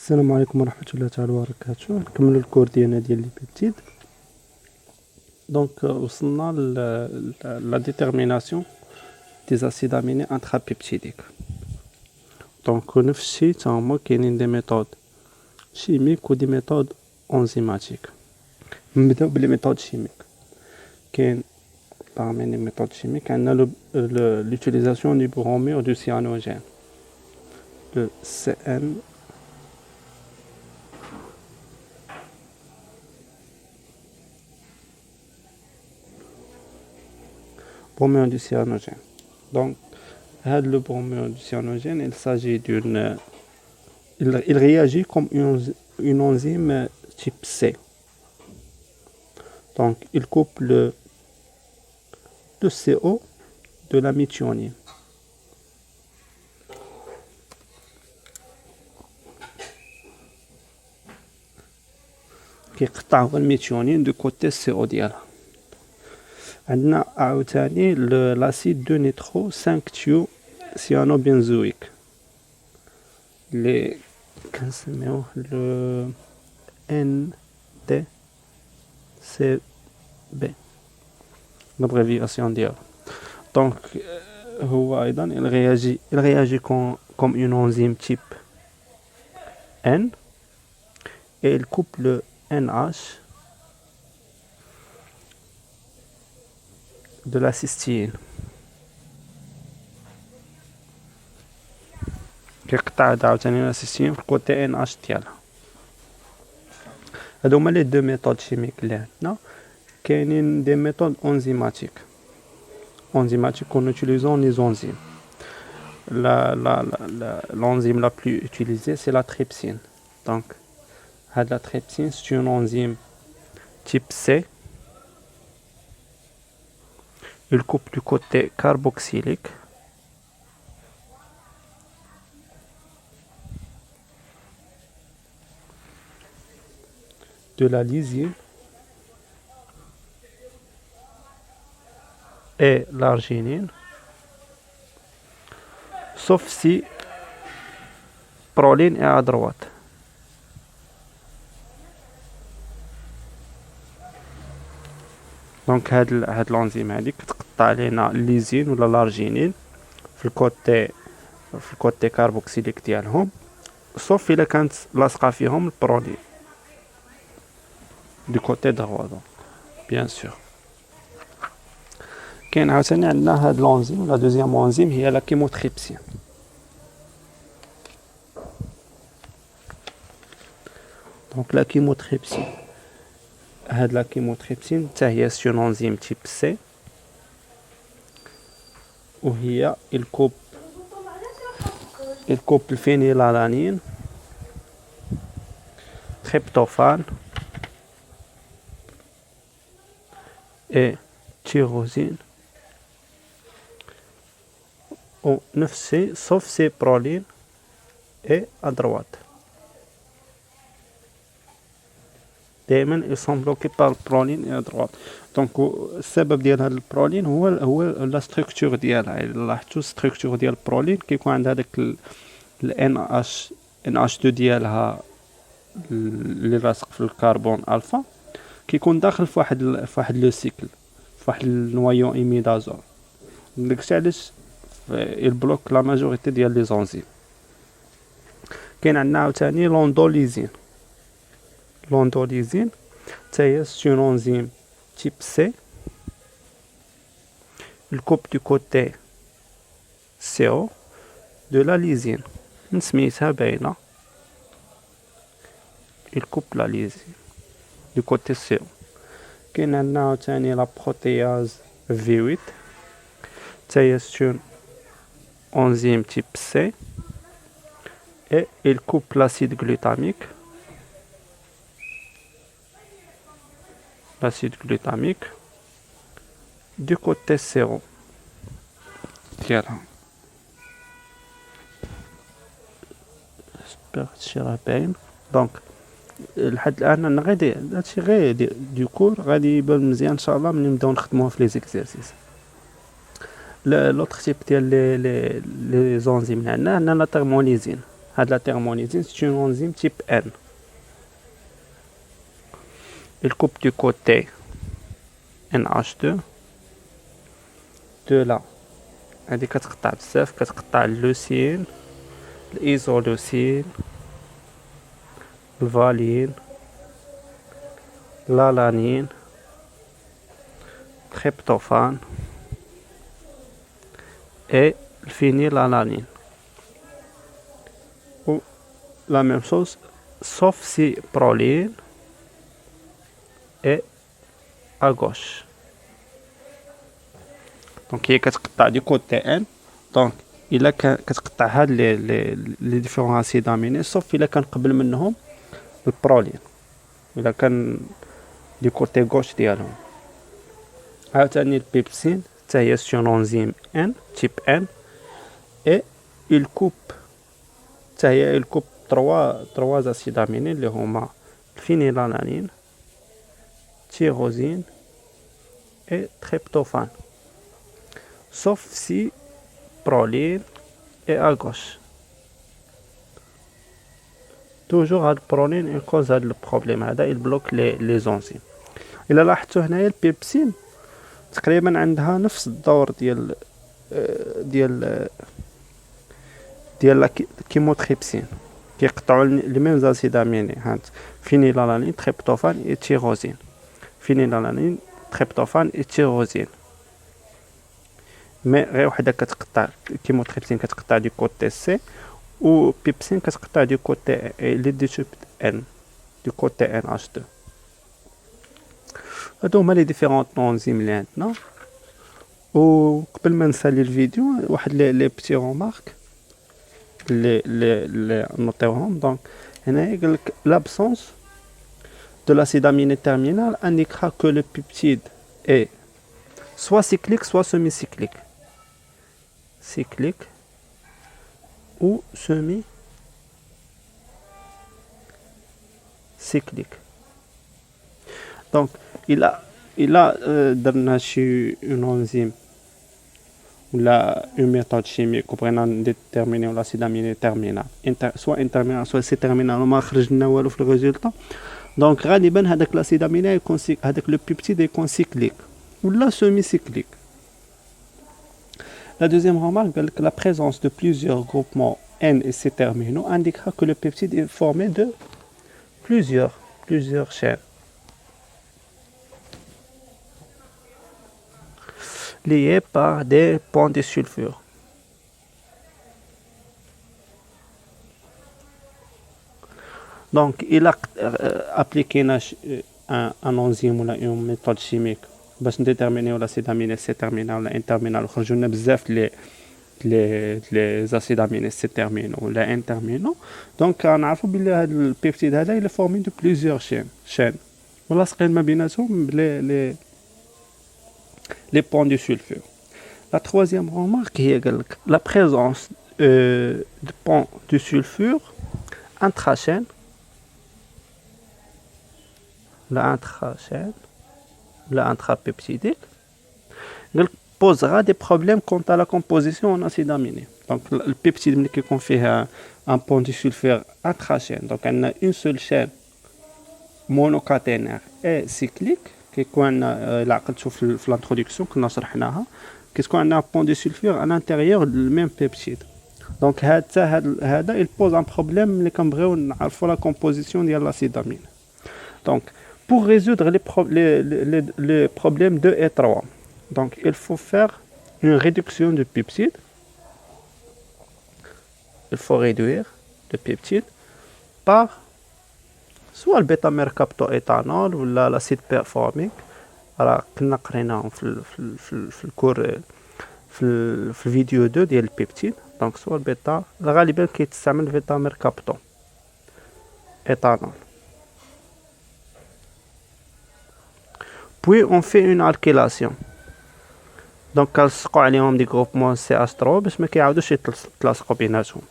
السلام عليكم ورحمة الله تعالى وبركاته. نكملو الكور ديالنا ديال لي بيبتيد. دونك وصلنا لا ديتيرميناسيون دي زاسيد اميني انترابيبتيديك. دونك نفس الشيء تا هما كاينين دي ميثود شيميك و دي ميثود انزيماتيك. نبداو بلي ميثود شيميك. كاين parmi les méthodes chimiques عندنا l'utilisation du bromure du cyanogène, le CN bromure du cyanogène. Donc le bromure du cyanogène, il s'agit d'une il réagit comme une enzyme type C. Donc il coupe le CO de la méthionine. كيقطع الميثيونين دو كوتي CO ديالها. عندنا عاوتاني لاسيد دو نيترو 5 تيو سيانوبنزويك اللي كنسميوه لو NTCB l'abréviation ديالو. Donc هو ايضا il réagit comme une enzyme type N et il coupe le NH de la cystine. كيقطع عاوتاني لا cystine في الكوتي NH ديالها. هادو هما لي دو ميثود شيميك اللي عندنا. كاينين دي ميثود انزيماتيك en utilisant les enzymes. L'enzyme la plus utilisée, c'est la trypsine. Donc, la trypsine, c'est une enzyme type C. Il coupe du côté carboxylique. De la lysine et l'arginine, sauf si proline est à droite. دونك هاد الانزيم هادي كتقطع لينا الليزين ولا الارجينين في الكوتي كاربوكسيليك ديالهم، صوف الا كانت لاصقه فيهم البرولين دو كوتي دروا. بيان سور كاين عاوتاني عندنا هاد لونزيم، لا دوزيام انزيم هي لا كيموتريبسين. دونك لا كيموتريبسين، هاد لا كيموتريبسين حتى هي سون انزيم تيب سي، وهي الكوب الفينيلالانين، تريبتوفان et tyrosine au 9C, sauf C proline et à droite. دائما ils sont bloqués par proline et à droite. Donc السبب ديال هذا البرولين هو لا ستركتور ديالها. لاحظتوا ستركتور ديال البرولين كيكون عندها داك ال NH2 ديالها اللي لاصق في الكربون الفا، كيكون داخل في واحد لو سيكل، في واحد النوايو ايميدازول. داكشي علاش البلوك لا ماجوريتي ديال لي زونزيم. كاين عندنا عاوتاني لوندوليزين حتى هي سون انزيم تيب سي. الكوب دو كوتي CO دو لا ليزين، نسميتها باينه، الكوب لا ليزين du côté CO. كاين عندنا عاوتاني لا بروتياز V8 حتى هي سون انزيم تيب سي et il coupe l'acide glutamique du côté CO ديالها. جيسبر هادشي راه باين. دونك لحد الان انا هادشي غير دو كور غادي يبان مزيان ان شاء الله ملي نبداو نخدموه في لي زيكزارسيس. لوطخ تيب ديال لي زونزيم عندنا لا تيرموليزين. هاد لا thermolyse c'est une enzyme type N. Il coupe du côté NH2 de là هادي كتقطع بزاف، كتقطع اللوسين، الايزولوسين، الفالين، لالانين، tryptophane et phénylalanine. Ou la même chose, sauf si proline est à gauche. Donc هي كتقطع du côté N. Donc إلا كتقطع هاد لي ديفيرون اسيد اميني sauf إلا كان قبل منهم البرولين، إلا كان du côté gauche ديالهم. عاوتاني البيبسين حتى هي سون انزيم N type N et il coupe حتى هي il coupe trois acides aminés اللي هما الفينيلالانين، تيروزين et tryptophane. Sauf si proline est à gauche. Toujours هاد البرولين يكوز هاد البروبليم هذا، يبلوك لي زونزيم. إلا لاحظتوا هنايا البيبسين تقريبا عندها نفس الدور ديال الكيموتريبسين، كيقطعوا لي ميم زاسيد اميني. هاد فينيلالانين، تريبتوفان اي تيروزين، فينيلالانين، تريبتوفان اي تيروزين. مي غير وحده كتقطع الكيموتريبسين كتقطع دي كوتي سي، و بيبسين كتقطع دي كوتي لي دي تيب ان، دي كوتي ان اش 2. هادو هما لي ديفيرونت انزيم اللي عندنا. و قبل ما نسالي الفيديو واحد لي بتي رومارك لي نوتيوهم. دونك هنايا قالك l'absence de l'acide aminé terminal indiquera que le peptide est soit cyclique soit semi-cyclique. Cyclique ou semi-cyclique. Donc il a درنا شي une enzyme ou une méthode chimique pour déterminer l'acide aminé terminal, soit interminal soit C terminal وما خرج لنا والو في الريزولطا. دونك غالبا هذاك l'acide aminé يكون هذاك لو بيبتيد يكون cyclique ولا semi cyclique. La deuxième remarque, la présence de plusieurs groupements N et C terminaux indiquera que le peptide est formé de plusieurs chaînes liées par des ponts de sulfure. Donc, il a appliqué un enzyme ou une méthode chimique باش نديتيرمينيو لاسيد اميني سي تيرمينال ولا ان تيرمينال، وخرجوا لنا بزاف لي زاسيد اميني سي تيرمينال ولا ان تيرمينال. دونك نعرفوا بلي هذا البيبتيد هذا الى فورمي دو بليزيور شين ولاصقين ما بيناتهم لي بون دو سولفور. لا troisième remarque هي قالك لا بريزونس دو بون دو سولفور intrachène intrapeptidique posera des problèmes quant à la composition en acide aminé. Donc le peptide qui confère un pont disulfure intrachène, donc on a une seule chaîne monocaténaire et cyclique qui كون لعقلتو في l'introduction كنا شرحناها كيكون un pont disulfure à l'intérieur du même peptide. Donc هذا il pose un problème اللي كنبغيو نعرفوا la composition ديال l'acide aminé. Donc pour résoudre les problèmes 2 et 3, donc il faut faire une réduction du peptide. Il faut réduire le peptide par soit le bêta-mercaptoéthanol ou l'acide performique. Alors, كنا قريناهم في الكور في الفيديو 2 ديال البيبتيد. Donc soit البيتا غالبا كيتستعمل بيتا-mercapto éthanol. Puis on fait une alkylation. Donc كنلصقوا عليهم دي غروبمون CH3 باش ما كيعاودوش يتلاصقوا بيناتهم.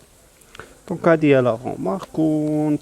دونك هذه هي لا رومارك، و